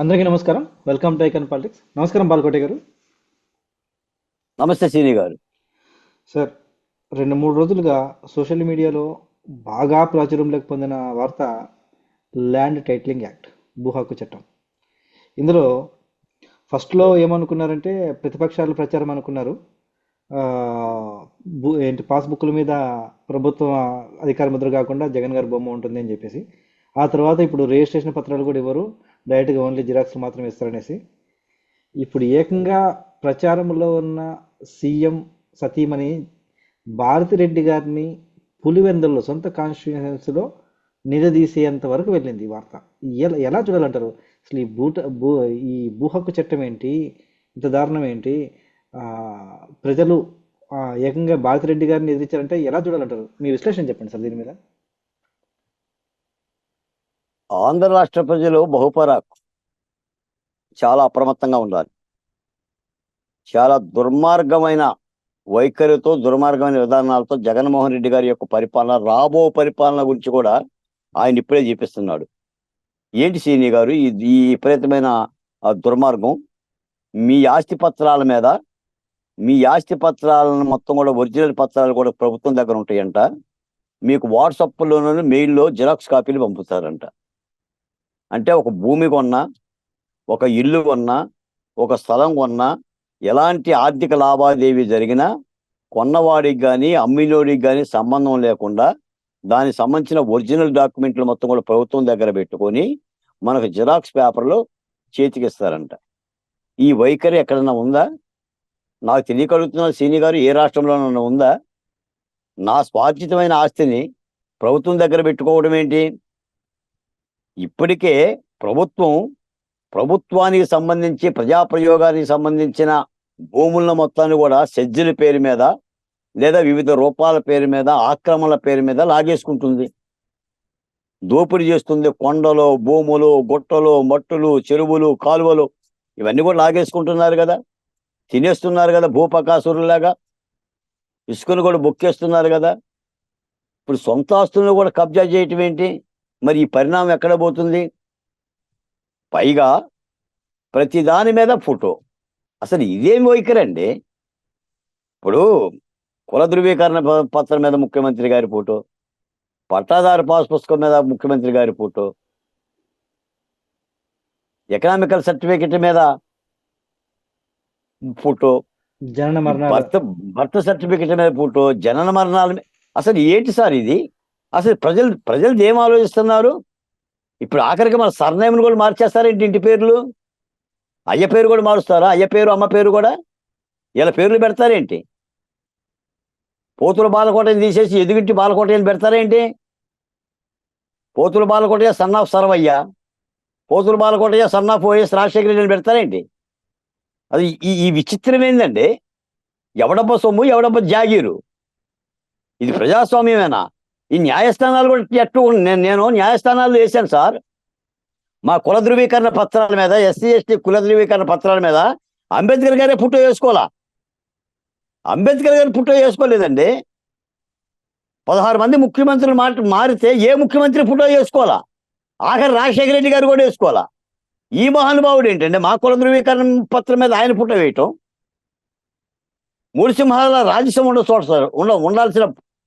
అందరికీ నమస్కారం. Welcome to icon politics. నమస్కారం బాలకోటి గారు. నమస్తే శ్రీని గారు. సార్, 2-3 రోజులుగా సోషల్ మీడియాలో బాగా ప్రాచుర్యంలోకి పొందిన వార్త ల్యాండ్ టైటిలింగ్ యాక్ట్, భూ హక్కు చట్టం. ఇందులో ఫస్ట్లో ఏమనుకున్నారంటే ప్రతిపక్షాలు ప్రచారం అనుకున్నారు. ఆ, ఏంటి పాస్బుక్ల మీద ప్రభుత్వం అధికార ముద్ర కాకుండా జగన్ గారి బొమ్మ ఉంటుంది అని చెప్పేసి, ఆ తర్వాత ఇప్పుడు రిజిస్ట్రేషన్ పత్రాలు కూడా ఇవ్వరు, డైరెక్ట్గా ఓన్లీ జిరాక్స్లు మాత్రమే ఇస్తారనేసి ఇప్పుడు ఏకంగా ప్రచారంలో ఉన్న సీఎం సతీమణి భారతిరెడ్డి గారిని పులివెందుల్లో సొంత కాన్స్టిట్యూన్సీలో నిలదీసేంత వరకు వెళ్ళింది ఈ వార్త. ఎలా చూడాలంటారు? అసలు ఈ భూ హక్కు చట్టం ఏంటి? ఇంత దారుణం ఏంటి? ఆ, ప్రజలు ఏకంగా భారతిరెడ్డి గారిని ఎదిరించారంటే ఎలా చూడాలంటారు? మీ విశ్లేషణ చెప్పండి సార్ దీని మీద. ఆంధ్ర రాష్ట్ర ప్రజలు బహుపరాకు చాలా అప్రమత్తంగా ఉండాలి. చాలా దుర్మార్గమైన వైఖరితో, దుర్మార్గమైన విధానాలతో జగన్మోహన్ రెడ్డి గారి యొక్క పరిపాలన, రాబో పరిపాలన గురించి కూడా ఆయన ఇప్పుడే చూపిస్తున్నాడు. ఏంటి శ్రీని గారు ఈ ఈ విపరీతమైన దుర్మార్గం? మీ ఆస్తి పత్రాల మీద, మీ ఆస్తి పత్రాలను మొత్తం కూడా ఒరిజినల్ పత్రాలు కూడా ప్రభుత్వం దగ్గర ఉంటాయంట. మీకు వాట్సాప్లోనూ మెయిల్లో జిరాక్స్ కాపీలు పంపుతారంట. అంటే ఒక భూమి కొన్నా, ఒక ఇల్లు కొన్నా, ఒక స్థలం కొన్నా, ఎలాంటి ఆర్థిక లావాదేవీ జరిగినా కొన్నవాడికి కానీ అమ్మినోడికి కానీ సంబంధం లేకుండా దానికి సంబంధించిన ఒరిజినల్ డాక్యుమెంట్లు మొత్తం కూడా ప్రభుత్వం దగ్గర పెట్టుకొని మనకు జిరాక్స్ పేపర్లు చేతికిస్తారంట. ఈ వైఖరి ఎక్కడన్నా ఉందా? నాకు తెలియకలుగుతున్న సీని గారు, ఏ రాష్ట్రంలోనన్నా ఉందా? నా స్వార్జితమైన ఆస్తిని ప్రభుత్వం దగ్గర పెట్టుకోవడం ఏంటి? ఇప్పటికే ప్రభుత్వం, ప్రభుత్వానికి సంబంధించి ప్రజాప్రయోగానికి సంబంధించిన భూముల మొత్తాన్ని కూడా సెజ్జల పేరు మీద లేదా వివిధ రూపాల పేరు మీద, ఆక్రమణల పేరు మీద లాగేసుకుంటుంది, దోపిడీ చేస్తుంది. కొండలు, భూములు, గుట్టలు, మట్టులు, చెరువులు, కాలువలు ఇవన్నీ కూడా లాగేసుకుంటున్నారు కదా, తినేస్తున్నారు కదా భూపకాసురులాగా. ఇసుకను కూడా బొక్కేస్తున్నారు కదా. ఇప్పుడు సొంత ఆస్తులను కూడా కబ్జా చేయటం ఏంటి? మరి ఈ పరిణామం ఎక్కడ పోతుంది? పైగా ప్రతి దాని మీద ఫోటో. అసలు ఇదేం వైఖరండి? ఇప్పుడు కుల ధృవీకరణ పత్రం మీద ముఖ్యమంత్రి గారి ఫోటో, పట్టాదారు పాస్ పుస్తకం మీద ముఖ్యమంత్రి గారి ఫోటో, ఎకనామికల్ సర్టిఫికెట్ మీద ఫోటో, జనన ఈ మరణాలు. బర్త్ సర్టిఫికెట్ మీద ఫోటో, జనన మరణాల అసలు ఏంటి సార్ ఇది? అసలు ప్రజలు ఏం ఆలోచిస్తున్నారు? ఇప్పుడు ఆఖరికి మన సర్నేమ్ను కూడా మార్చేస్తారేంటి? ఇంటి పేర్లు, అయ్య పేరు కూడా మారుస్తారా? అయ్య పేరు, అమ్మ పేరు కూడా ఇలా పేర్లు పెడతారేంటి? పోతుల బాలకోటని తీసేసి ఎదుగింటి బాలకోటని పెడతారేంటి? Pothula Balakotayya son of Sarvayya, Pothula Balakotayya son of YS Rajasekhara రెడ్డిని పెడతారేంటి? అది ఈ ఈ విచిత్రం ఏందండి? ఎవడబ్బ సొమ్ము, ఎవడబ్బ జాగీరు? ఇది ప్రజాస్వామ్యమేనా? ఈ న్యాయస్థానాలు కూడా ఎట్టు నేను న్యాయస్థానాలు వేశాను సార్. మా కుల ధృవీకరణ పత్రాల మీద, ఎస్సీ ఎస్టీ కుల ధృవీకరణ పత్రాల మీద అంబేద్కర్ గారే ఫోటో వేసుకోవాలా? అంబేద్కర్ గారి ఫోటో వేసుకోలేదండి. 16 మంది ముఖ్యమంత్రులు మారితే ఏ ముఖ్యమంత్రి ఫోటో వేసుకోవాలా? ఆఖరి రాజశేఖర రెడ్డి గారు కూడా వేసుకోవాలా? ఈ మహానుభావుడు ఏంటంటే మా కుల ధృవీకరణ పత్రం మీద ఆయన ఫోటో వేయటం? మూడు సింహాల రాజ్యసభ ఉండాల్సిన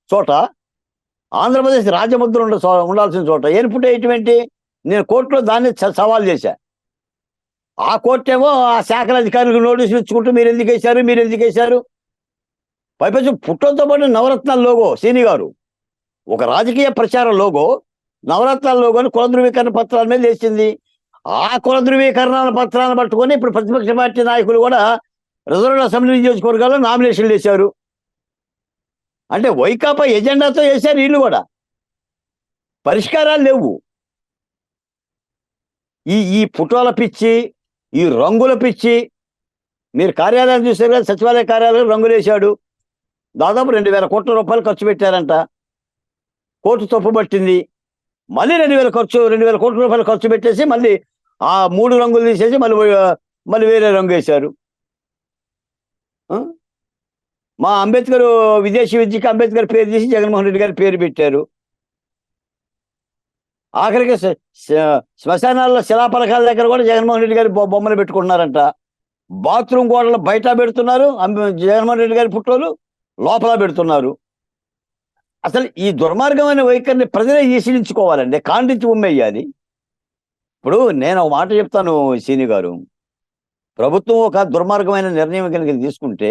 చోట, ఆంధ్రప్రదేశ్ రాజముద్ర ఉండాల్సిన చోట ఏం ఫోటో వేయటం ఏంటి? నేను కోర్టులో దాన్ని సవాల్ చేశా. ఆ కోర్టు ఏమో ఆ శాఖల అధికారులకు నోటీసులు ఇచ్చుకుంటూ మీరు ఎందుకు వేశారు? పైపచ్చు పుట్టంతో పాటు నవరత్నాల లోగో, సీని గారు, ఒక రాజకీయ ప్రచార లోగో, నవరత్నాల లోగోని కుల ధృవీకరణ పత్రాల మీద వేసింది. ఆ కుల ధృవీకరణ పత్రాలను పట్టుకొని ఇప్పుడు ప్రతిపక్ష పార్టీ నాయకులు కూడా రిజర్వ్డ్ అసెంబ్లీ నియోజకవర్గాల్లో నామినేషన్లు వేశారు. అంటే వైకాపా ఎజెండాతో వేశారు వీళ్ళు కూడా. పరిష్కారాలు లేవు. ఈ ఈ ఫోటోల పిచ్చి, ఈ రంగుల పిచ్చి. మీరు కార్యాలయం చూసారు కదా, సచివాలయ కార్యాలయం రంగులు వేశాడు. దాదాపు 2000 కోట్ల రూపాయలు ఖర్చు పెట్టారంట. కోర్టు తప్పుపట్టింది. మళ్ళీ 2000 కోట్ల రూపాయలు ఖర్చు పెట్టేసి మళ్ళీ ఆ 3 రంగులు తీసేసి మళ్ళీ వేరే రంగు వేశారు. మా అంబేద్కర్ విదేశీ విద్యకి అంబేద్కర్ పేరు తీసి జగన్మోహన్ రెడ్డి గారి పేరు పెట్టారు. ఆఖరికి శ్మశానాల్లో శిలాపలకాల దగ్గర కూడా జగన్మోహన్ రెడ్డి గారి బొమ్మలు పెట్టుకుంటున్నారంట. బాత్రూమ్ గోడలు బయట పెడుతున్నారు, జగన్మోహన్ రెడ్డి గారి ఫోటోలు లోపల పెడుతున్నారు. అసలు ఈ దుర్మార్గమైన వైఖరిని ప్రజలే ఈసడించుకోవాలండి, ఖండించి ఉమ్మేయాలి. ఇప్పుడు నేను ఒక మాట చెప్తాను సీని గారు, ప్రభుత్వం ఒక దుర్మార్గమైన నిర్ణయం కనుక తీసుకుంటే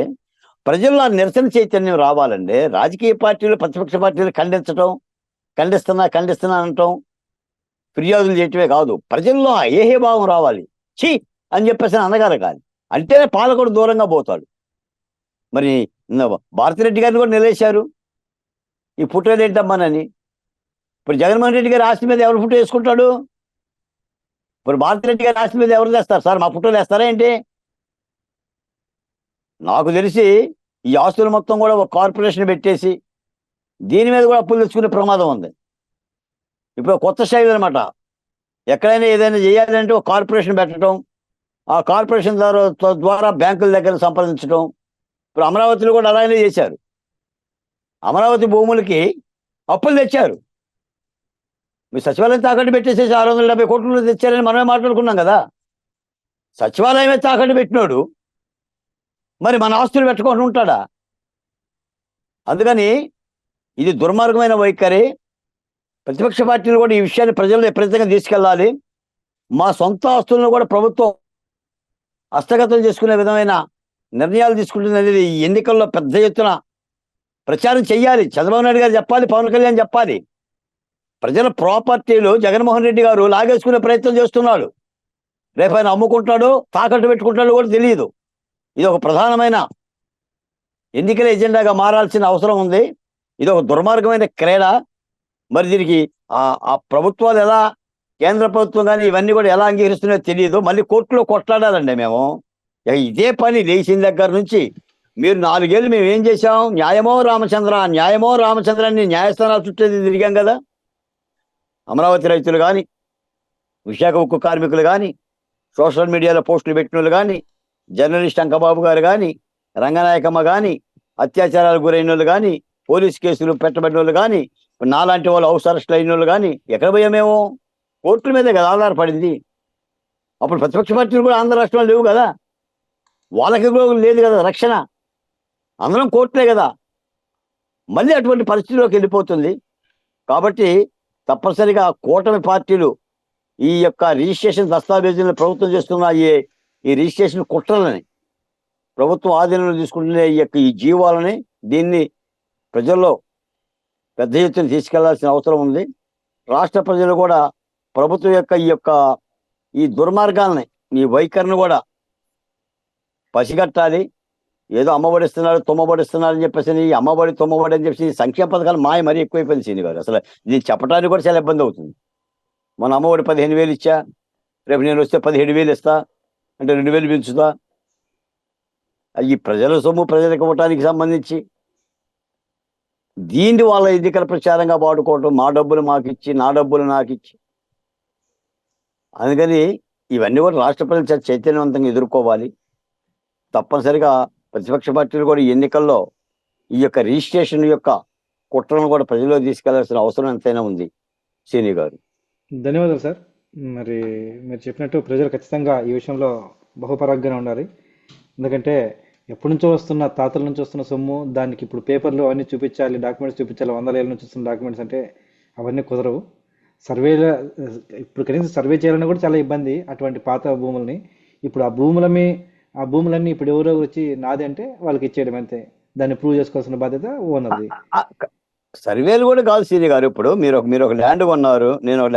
ప్రజల్లో ఆ నిరసన చైతన్యం రావాలండి. రాజకీయ పార్టీలు, ప్రతిపక్ష పార్టీలు ఖండిస్తున్నా అనటం, ఫిర్యాదులు చేయటమే కాదు, ప్రజల్లో ఆ ఏహే భావం రావాలి. ఛీ అని చెప్పేసి అనగలగాలి. అంటేనే పాలకుడు దూరంగా పోతాడు. మరి భారతిరెడ్డి గారిని కూడా నిలేశారు, ఈ ఫోటోలు ఏంటమ్మానని. ఇప్పుడు జగన్మోహన్ రెడ్డి గారి ఆస్తి మీద ఎవరు ఫోటో వేసుకుంటాడు? ఇప్పుడు భారతిరెడ్డి గారి ఆస్తి మీద ఎవరు వేస్తారు? సార్ మా ఫోటోలు వేస్తారా ఏంటి? నాకు తెలిసి ఈ ఆస్తులు మొత్తం కూడా ఒక కార్పొరేషన్ పెట్టేసి దీని మీద కూడా అప్పులు తెచ్చుకునే ప్రమాదం ఉంది. ఇప్పుడు కొత్త శైలి అనమాట. ఎక్కడైనా ఏదైనా చేయాలంటే ఒక కార్పొరేషన్ పెట్టడం, ఆ కార్పొరేషన్ ద్వారా బ్యాంకుల దగ్గర సంప్రదించడం. ఇప్పుడు అమరావతిలో కూడా అలాగే చేశారు. అమరావతి భూములకి అప్పులు తెచ్చారు. మీరు సచివాలయం తాకట్టు పెట్టేసేసి 670 కోట్లు తెచ్చారని మనమే మాట్లాడుకున్నాం కదా. సచివాలయమే తాకట్టు పెట్టినోడు మరి మన ఆస్తులు పెట్టుకొని ఉంటాడా? అందుకని ఇది దుర్మార్గమైన వైఖరి. ప్రతిపక్ష పార్టీలు కూడా ఈ విషయాన్ని ప్రజల్లో విపరీతంగా తీసుకెళ్ళాలి. మా సొంత ఆస్తులను కూడా ప్రభుత్వం హస్తగతం చేసుకునే విధమైన నిర్ణయాలు తీసుకుంటుంది అనేది ఈ ఎన్నికల్లో పెద్ద ఎత్తున ప్రచారం చెయ్యాలి. చంద్రబాబు నాయుడు గారు చెప్పాలి, పవన్ కళ్యాణ్ చెప్పాలి. ప్రజల ప్రాపర్టీలు జగన్మోహన్ రెడ్డి గారు లాగేసుకునే ప్రయత్నం చేస్తున్నాడు. రేపు ఆయన అమ్ముకుంటాడో తాకట్టు పెట్టుకుంటాడో కూడా తెలియదు. ఇది ఒక ప్రధానమైన ఎన్నికల ఎజెండాగా మారాల్సిన అవసరం ఉంది. ఇది ఒక దుర్మార్గమైన క్రీడ. మరి దీనికి ఆ ప్రభుత్వాలు ఎలా, కేంద్ర ప్రభుత్వం కానీ ఇవన్నీ కూడా ఎలా అంగీకరిస్తున్నాయో తెలియదు. మళ్ళీ కోర్టులో కొట్లాడాలండి మేము. ఇదే పని లేచిన దగ్గర నుంచి మీరు 4 ఏళ్ళు మేము ఏం చేశాం? న్యాయమో రామచంద్ర అని న్యాయస్థానాలు చుట్టూ తిరిగాం కదా. అమరావతి రైతులు కానీ, విశాఖ ఉక్కు కార్మికులు కానీ, సోషల్ మీడియాలో పోస్టులు పెట్టిన వాళ్ళు కానీ, జర్నలిస్ట్ అంకబాబు గారు కానీ, రంగనాయకమ్మ కానీ, అత్యాచారాలకు గురైన వాళ్ళు కానీ, పోలీస్ కేసులు పెట్టబడిన వాళ్ళు కానీ, నాలాంటి వాళ్ళు హౌస్ అరెస్టులు అయిన వాళ్ళు కానీ ఎక్కడ పోయామేమో? కోర్టుల మీదే కదా ఆధారపడింది. అప్పుడు ప్రతిపక్ష పార్టీలు కూడా ఆంధ్ర రాష్ట్రంలో లేవు కదా, వాళ్ళకి లేదు కదా రక్షణ. అందరం కోర్టులే కదా. మళ్ళీ అటువంటి పరిస్థితిలోకి వెళ్ళిపోతుంది. కాబట్టి తప్పనిసరిగా కూటమి పార్టీలు ఈ యొక్క రిజిస్ట్రేషన్ దస్తావేజులను ప్రభుత్వం చేస్తున్న ఈ రిజిస్ట్రేషన్ కుట్రలని, ప్రభుత్వం ఆధీనంలో తీసుకుంటున్న ఈ జీవాలని, దీన్ని ప్రజల్లో పెద్ద ఎత్తున తీసుకెళ్లాల్సిన అవసరం ఉంది. రాష్ట్ర ప్రజలు కూడా ప్రభుత్వం యొక్క ఈ దుర్మార్గాలని, ఈ వైఖరిని కూడా పసిగట్టాలి. ఏదో అమ్మబడిస్తున్నారు, తుమ్మబడిస్తున్నారు అని చెప్పేసి ఈ అమ్మబడి తుమ్మబడి అని చెప్పేసి సంక్షేమ పథకాలు మాయ మరీ ఎక్కువైపోయింది సీని గారు. అసలు ఇది చెప్పడానికి కూడా చాలా ఇబ్బంది అవుతుంది. మన అమ్మఒడి 15,000 ఇచ్చా, రేపు నేను వస్తే 17,000 ఇస్తా అంటే 2,000 పెంచుతా. ఈ ప్రజల సొమ్ము ప్రజలకు ఇవ్వటానికి సంబంధించి దీన్ని వాళ్ళ ఎన్నికల ప్రచారంగా వాడుకోవటం, మా డబ్బులు మాకిచ్చి, నా డబ్బులు నాకు ఇచ్చి. అందుకని ఇవన్నీ కూడా రాష్ట్ర ప్రజలు చైతన్యవంతంగా ఎదుర్కోవాలి. తప్పనిసరిగా ప్రతిపక్ష పార్టీలు కూడా ఈ ఎన్నికల్లో ఈ యొక్క రిజిస్ట్రేషన్ యొక్క కుట్రను కూడా ప్రజల్లో తీసుకెళ్లాల్సిన అవసరం ఎంతైనా ఉంది సీని గారు. ధన్యవాదాలు సార్. మరి మీరు చెప్పినట్టు ప్రజలు ఖచ్చితంగా ఈ విషయంలో బహుపరాగ్గానే ఉండాలి. ఎందుకంటే ఎప్పటి నుంచో వస్తున్న, తాతల నుంచి వస్తున్న సొమ్ము, దానికి ఇప్పుడు పేపర్లు అవన్నీ చూపించాలి, డాక్యుమెంట్స్ చూపించాలి, 100 ఏళ్ళ నుంచి వస్తున్న డాక్యుమెంట్స్ అంటే అవన్నీ కుదరవు. సర్వేల ఇప్పుడు కనీసం సర్వే చేయాలన్నా కూడా చాలా ఇబ్బంది అటువంటి పాత భూములని. ఇప్పుడు ఆ భూములన్నీ ఇప్పుడు ఎవరో వచ్చి నాది అంటే వాళ్ళకి ఇచ్చేయడం అంతే. దాన్ని ప్రూవ్ చేసుకోవాల్సిన బాధ్యత ఓనర్ది. సర్వేలు కూడా కాదు సీని గారు. ఇప్పుడు మీరు ఒక ల్యాండ్ కొన్నారు, మీరు ఒక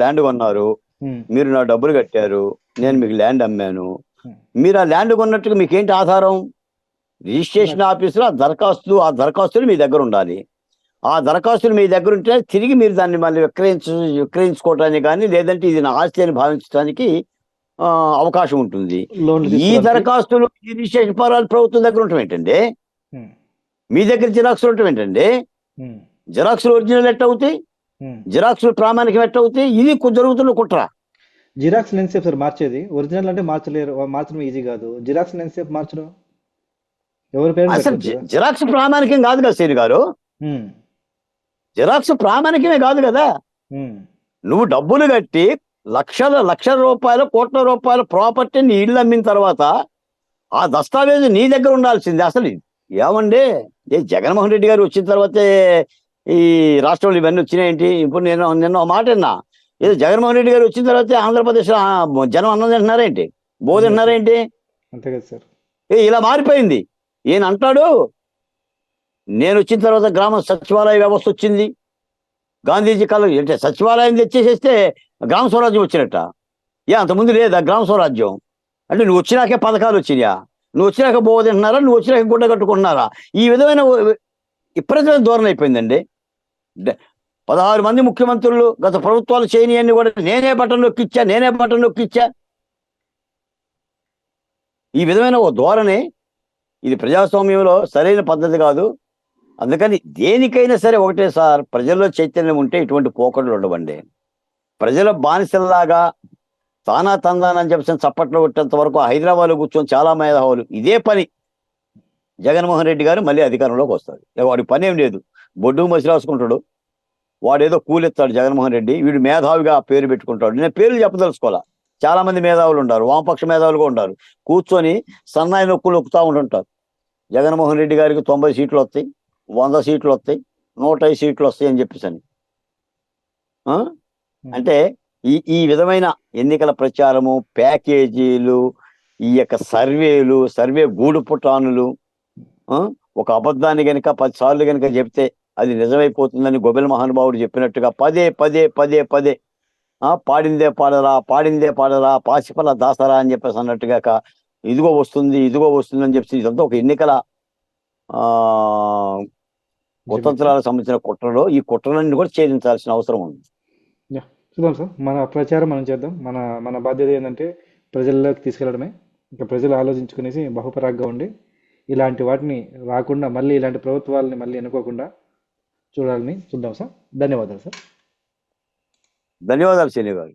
ల్యాండ్ కొన్నారు, మీరు నా డబ్బులు కట్టారు, నేను మీకు ల్యాండ్ అమ్మాను. మీరు ఆ ల్యాండ్ కొన్నట్టుగా మీకేంటి ఆధారం? రిజిస్ట్రేషన్ ఆఫీసులో ఆ దరఖాస్తులు మీ దగ్గర ఉండాలి. ఆ దరఖాస్తులు మీ దగ్గర ఉంటే తిరిగి మీరు దాన్ని మళ్ళీ విక్రయించుకోవటానికి కానీ, లేదంటే ఇది నా ఆస్తి అని భావించడానికి అవకాశం ఉంటుంది. ఈ దరఖాస్తులు, ఈ రిజిస్ట్రేషన్ పత్రాలు ప్రభుత్వం దగ్గర ఉండటం ఏంటండి? మీ దగ్గర జిరాక్స్లు ఉండటం ఏంటండి? జిరాక్స్లు ఒరిజినల్ ఎట్ట అవుతాయి? జిరాక్స్లు ప్రామాణికం ఎట్ట అవుతాయి? ఇది జరుగుతున్న కుట్ర. జిరాక్స్ ఎంతసేపు సార్ మార్చేది? ఒరిజినల్ అంటే మార్చలేరు, మార్చడం ఈజీ కాదు. జిరాక్స్ ఎంతసేపు మార్చడం? ఎవరి పేరు? అసలు జిరాక్స్ ప్రామాణికం కాదు కదా సీని గారు. జిరాక్స్ ప్రామాణికమే కాదు కదా. నువ్వు డబ్బులు కట్టి లక్షల రూపాయలు, కోట్ల రూపాయల ప్రాపర్టీ నీ ఇల్లు అమ్మిన తర్వాత ఆ దస్తావేజు నీ దగ్గర ఉండాల్సింది. అసలు ఏమండి, జగన్మోహన్ రెడ్డి గారు వచ్చిన తర్వాతే ఈ రాష్ట్రంలో ఇవన్నీ వచ్చినాయేంటి? ఇప్పుడు నిన్న ఒక మాట విన్నా, ఏదో జగన్మోహన్ రెడ్డి గారు వచ్చిన తర్వాత ఆంధ్రప్రదేశ్ జనం అన్నం తింటున్నారేంటి, బో తింటున్నారేంటి? అంతే కదా సార్. ఇలా మారిపోయింది. ఈయన అంటాడు, నేను వచ్చిన తర్వాత గ్రామ సచివాలయ వ్యవస్థ వచ్చింది, గాంధీజీ కళ అంటే సచివాలయం తెచ్చేసేస్తే గ్రామ స్వరాజ్యం వచ్చినట్ట. అంతకుముందు లేదా గ్రామ స్వరాజ్యం? అంటే నువ్వు వచ్చినాకే పథకాలు వచ్చినాయా? నువ్వు వచ్చినాక బోవ తింటున్నారా? నువ్వు వచ్చినాక గుడ్డ కట్టుకుంటున్నారా? ఈ విధమైన విపరీతమైన ధోరణి అయిపోయిందండి. 16 మంది ముఖ్యమంత్రులు గత ప్రభుత్వాలు చేయని కూడా నేనే బటన్ నొక్కిచ్చా. ఈ విధమైన ఓ ధోరణి, ఇది ప్రజాస్వామ్యంలో సరైన పద్ధతి కాదు. అందుకని దేనికైనా సరే ఒకటే సార్, ప్రజల్లో చైతన్యం ఉంటే ఇటువంటి పోకడలు ఉండవండి. ప్రజల బానిసల్లాగా తానా తందానని చెప్పి చప్పట్లు కొట్టేంత వరకు హైదరాబాద్లో కూర్చొని చాలా మేధావులు ఇదే పని. జగన్మోహన్ రెడ్డి గారు మళ్ళీ అధికారంలోకి వస్తారు. వాడి పని ఏం లేదు, బొడ్డు మసి రాసుకుంటాడు, వాడేదో కూలెత్తాడు జగన్మోహన్ రెడ్డి, వీడు మేధావిగా పేరు పెట్టుకుంటాడు. నేను పేర్లు చెప్పదలుచుకోవాలా, చాలా మంది మేధావులు ఉన్నారు, వామపక్ష మేధావులుగా ఉన్నారు, కూర్చొని సన్నాయి నొక్కులు నొక్కుతూ ఉంటుంటారు. జగన్మోహన్ రెడ్డి గారికి 90 సీట్లు వస్తాయి, 100 సీట్లు వస్తాయి, 105 సీట్లు వస్తాయి అని చెప్పేసి అని. అంటే ఈ విధమైన ఎన్నికల ప్రచారము, ప్యాకేజీలు, ఈ యొక్క సర్వే గూడు పుటానులు, ఒక అబద్ధాన్ని కనుక 10 సార్లు కనుక చెప్తే అది నిజమైపోతుందని గొబెల్ మహానుభావుడు చెప్పినట్టుగా పదే పాడిందే పాడరా పాసిపల దాసరా అని చెప్పేసి అన్నట్టుగా ఇదిగో వస్తుంది అని చెప్పి ఇదంతా ఒక ఎన్నికల కుతంత్రాలకు సంబంధించిన కుట్రలో ఈ కుట్రలన్నీ కూడా ఛేదించాల్సిన అవసరం ఉంది. చూద్దాం సార్, మన ప్రచారం మనం చేద్దాం. మన బాధ్యత ఏంటంటే ప్రజల్లోకి తీసుకెళ్ళడమే. ఇంకా ప్రజలు ఆలోచించుకునేసి బహుపరాగ్గా ఉండి ఇలాంటి వాటిని రాకుండా, మళ్ళీ ఇలాంటి ప్రభుత్వాలని మళ్ళీ ఎన్నుకోకుండా చూడాలని చూద్దాం సార్. ధన్యవాదాలు సార్. ధన్యవాదాలు శ్రీని గారు.